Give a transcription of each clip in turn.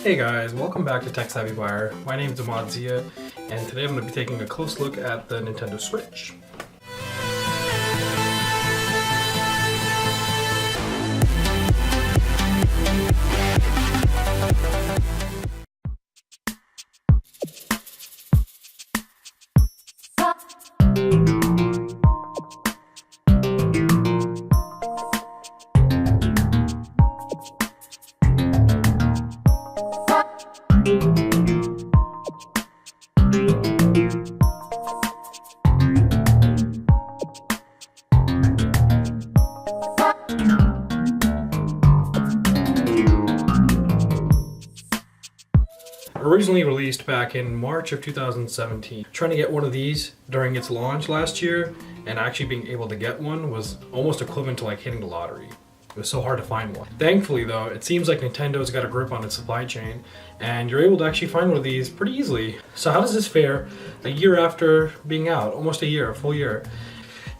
Hey guys, welcome back to Tech Savvy Buyer. My name is Zia, and today I'm going to be taking a close look at the Nintendo Switch. Originally released back in March of 2017. Trying to get one of these during its launch last year and actually being able to get one was almost equivalent to like hitting the lottery. It was so hard to find one. Thankfully though, it seems like Nintendo's got a grip on its supply chain and you're able to actually find one of these pretty easily. So how does this fare a year after being out? Almost a year, a full year.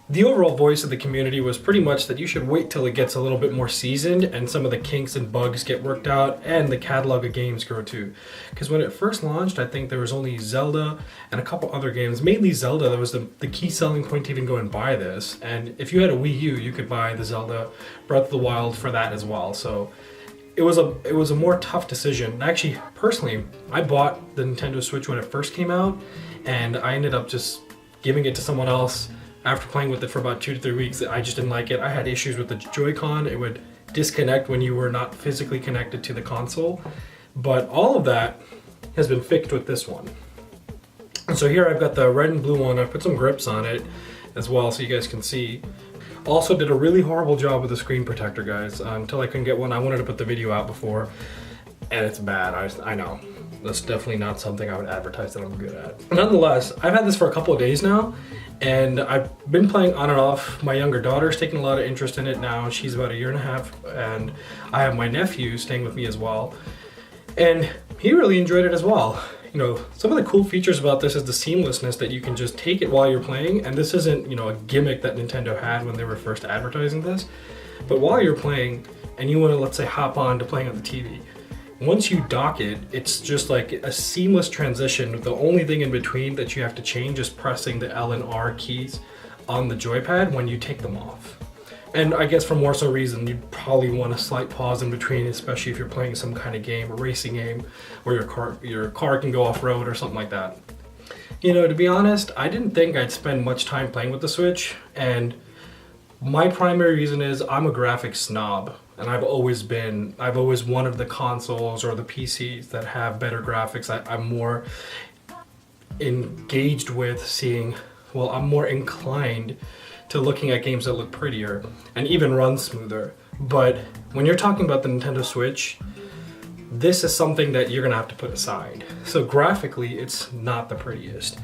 The overall voice of the community was pretty much that you should wait till it gets a little bit more seasoned and some of the kinks and bugs get worked out and the catalog of games grow too. Because when it first launched, I think there was only Zelda and a couple other games, mainly Zelda. That was the key selling point to even go and buy this. And if you had a Wii U, you could buy the Zelda Breath of the Wild for that as well. So it was a more tough decision. Actually, personally, I bought the Nintendo Switch when it first came out and I ended up just giving it to someone else. After playing with it for about 2 to 3 weeks, I just didn't like it. I had issues with the Joy-Con. It would disconnect when you were not physically connected to the console. But all of that has been fixed with this one. And so here I've got the red and blue one. I put some grips on it as well so you guys can see. Also did a really horrible job with the screen protector, guys. Until I couldn't get one, I wanted to put the video out before. And it's bad, I know. That's definitely not something I would advertise that I'm good at. Nonetheless, I've had this for a couple of days now, and I've been playing on and off. My younger daughter's taking a lot of interest in it now. She's about 1.5 years, and I have my nephew staying with me as well. And he really enjoyed it as well. You know, some of the cool features about this is the seamlessness that you can just take it while you're playing, and this isn't, you know, a gimmick that Nintendo had when they were first advertising this. But while you're playing, and you want to, let's say, hop on to playing on the TV, once you dock it, it's just like a seamless transition. The only thing in between that you have to change is pressing the L and R keys on the joypad when you take them off. And I guess for more so reason, you'd probably want a slight pause in between, especially if you're playing some kind of game, a racing game, where your car can go off-road or something like that. You know, to be honest, I didn't think I'd spend much time playing with the Switch, and my primary reason is I'm a graphics snob. And I've always wanted the consoles or the PCs that have better graphics. I'm more engaged with seeing, well, I'm more inclined to looking at games that look prettier and even run smoother. But when you're talking about the Nintendo Switch, this is something that you're gonna have to put aside. So graphically, it's not the prettiest.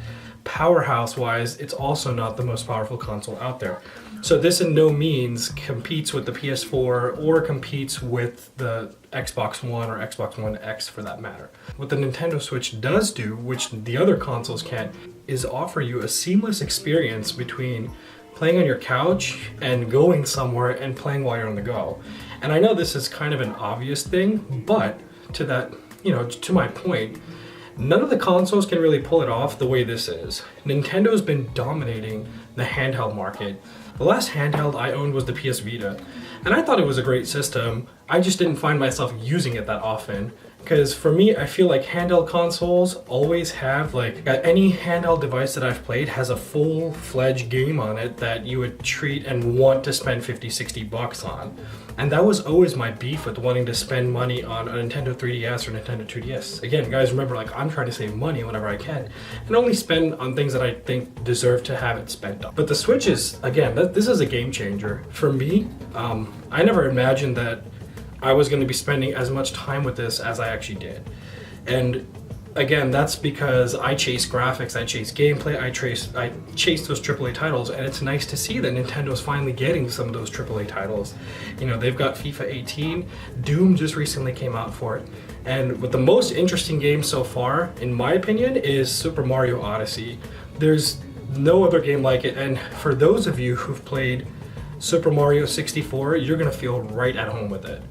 Powerhouse-wise, it's also not the most powerful console out there. So this in no means competes with the PS4 or competes with the Xbox One or Xbox One X for that matter. What the Nintendo Switch does do, which the other consoles can't, is offer you a seamless experience between playing on your couch and going somewhere and playing while you're on the go. And I know this is kind of an obvious thing, but to that, you know, to my point, none of the consoles can really pull it off the way this is. Nintendo's been dominating the handheld market. The last handheld I owned was the PS Vita, and I thought it was a great system. I just didn't find myself using it that often. Because for me, I feel like handheld consoles always have, like, any handheld device that I've played has a full-fledged game on it that you would treat and want to spend 50, 60 bucks on. And that was always my beef with wanting to spend money on a Nintendo 3DS or Nintendo 2DS. Again, guys, remember, like, I'm trying to save money whenever I can and only spend on things that I think deserve to have it spent on. But the Switch is, again, this is a game changer. For me, I never imagined that I was going to be spending as much time with this as I actually did. And again, that's because I chase graphics, I chase gameplay, I chase those AAA titles, and it's nice to see that Nintendo's finally getting some of those AAA titles. You know, they've got FIFA 18, Doom just recently came out for it. And what the most interesting game so far, in my opinion, is Super Mario Odyssey. There's no other game like it, and for those of you who've played Super Mario 64, you're gonna feel right at home with it.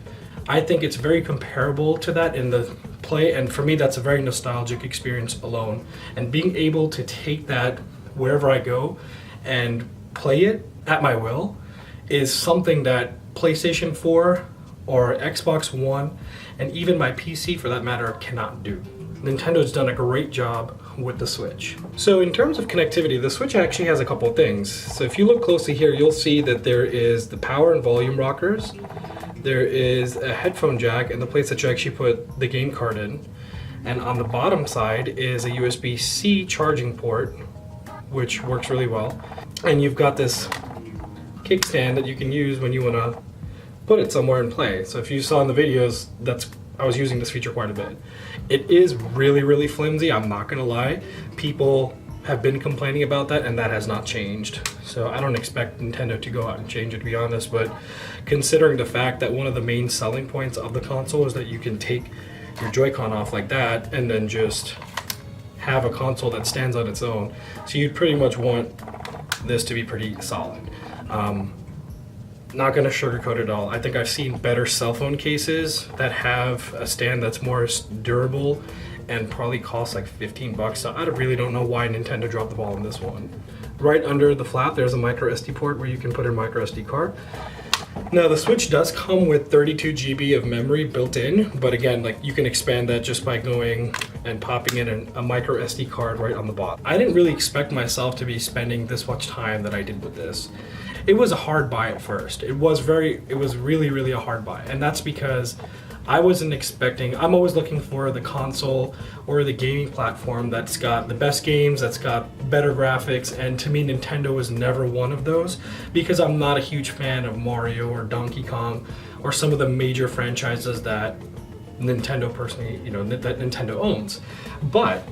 I think it's very comparable to that in the play, and for me that's a very nostalgic experience alone. And being able to take that wherever I go and play it at my will is something that PlayStation 4 or Xbox One and even my PC for that matter cannot do. Nintendo's done a great job with the Switch. So in terms of connectivity, the Switch actually has a couple of things. So if you look closely here, you'll see that there is the power and volume rockers. There is a headphone jack and the place that you actually put the game card in. And on the bottom side is a USB-C charging port, which works really well. And you've got this kickstand that you can use when you want to put it somewhere and play. So if you saw in the videos, I was using this feature quite a bit. It is really, really flimsy, I'm not gonna lie. People have been complaining about that and that has not changed. So I don't expect Nintendo to go out and change it, to be honest, but considering the fact that one of the main selling points of the console is that you can take your Joy-Con off like that and then just have a console that stands on its own. So you'd pretty much want this to be pretty solid. Not gonna sugarcoat it all. I think I've seen better cell phone cases that have a stand that's more durable and probably costs like 15 bucks. So I really don't know why Nintendo dropped the ball on this one. Right under the flap, there's a micro SD port where you can put a micro SD card. Now the Switch does come with 32 GB of memory built in, but again, like you can expand that just by going and popping in a micro SD card right on the bottom. I didn't really expect myself to be spending this much time that I did with this. It was a hard buy at first. It was really, really a hard buy. And that's because I wasn't expecting, I'm always looking for the console or the gaming platform that's got the best games, that's got better graphics, and to me Nintendo was never one of those because I'm not a huge fan of Mario or Donkey Kong or some of the major franchises that Nintendo personally, that Nintendo owns. But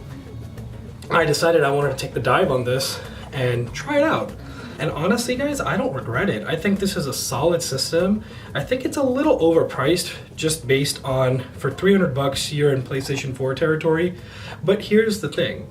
I decided I wanted to take the dive on this and try it out. And honestly, guys, I don't regret it. I think this is a solid system. I think it's a little overpriced just based on, for 300 bucks, you're in PlayStation 4 territory. But here's the thing.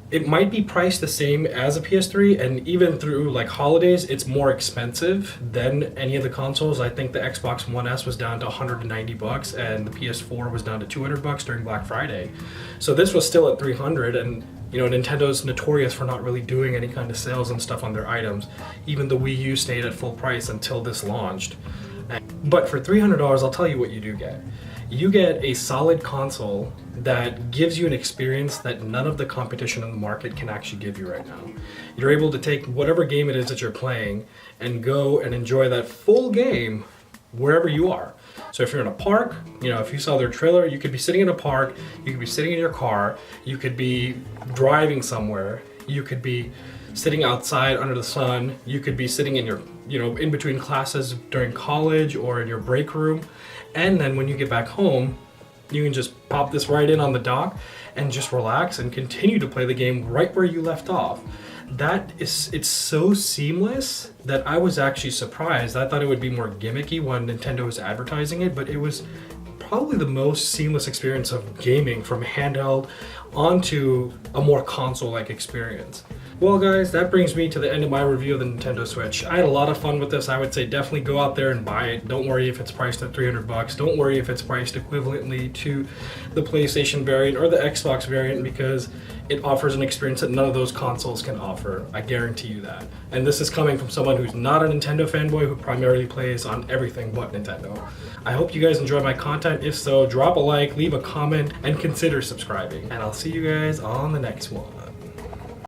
It might be priced the same as a PS3, and even through like holidays, it's more expensive than any of the consoles. I think the Xbox One S was down to 190 bucks and the PS4 was down to 200 bucks during Black Friday. So this was still at 300, and Nintendo's notorious for not really doing any kind of sales and stuff on their items. Even the Wii U stayed at full price until this launched. But for $300, I'll tell you what you do get. You get a solid console that gives you an experience that none of the competition in the market can actually give you right now. You're able to take whatever game it is that you're playing and go and enjoy that full game wherever you are. So if you're in a park, if you saw their trailer, you could be sitting in a park, you could be sitting in your car, you could be driving somewhere, you could be sitting outside under the sun, you could be sitting in your, in between classes during college or in your break room. And then when you get back home, you can just pop this right in on the dock and just relax and continue to play the game right where you left off. It's so seamless that I was actually surprised. I thought it would be more gimmicky when Nintendo was advertising it, but it was probably the most seamless experience of gaming from handheld onto a more console-like experience. Well guys, that brings me to the end of my review of the Nintendo Switch. I had a lot of fun with this. I would say definitely go out there and buy it. Don't worry if it's priced at 300 bucks. Don't worry if it's priced equivalently to the PlayStation variant or the Xbox variant, because it offers an experience that none of those consoles can offer. I guarantee you that. And this is coming from someone who's not a Nintendo fanboy, who primarily plays on everything but Nintendo. I hope you guys enjoy my content. If so, drop a like, leave a comment, and consider subscribing. And I'll see you guys on the next one.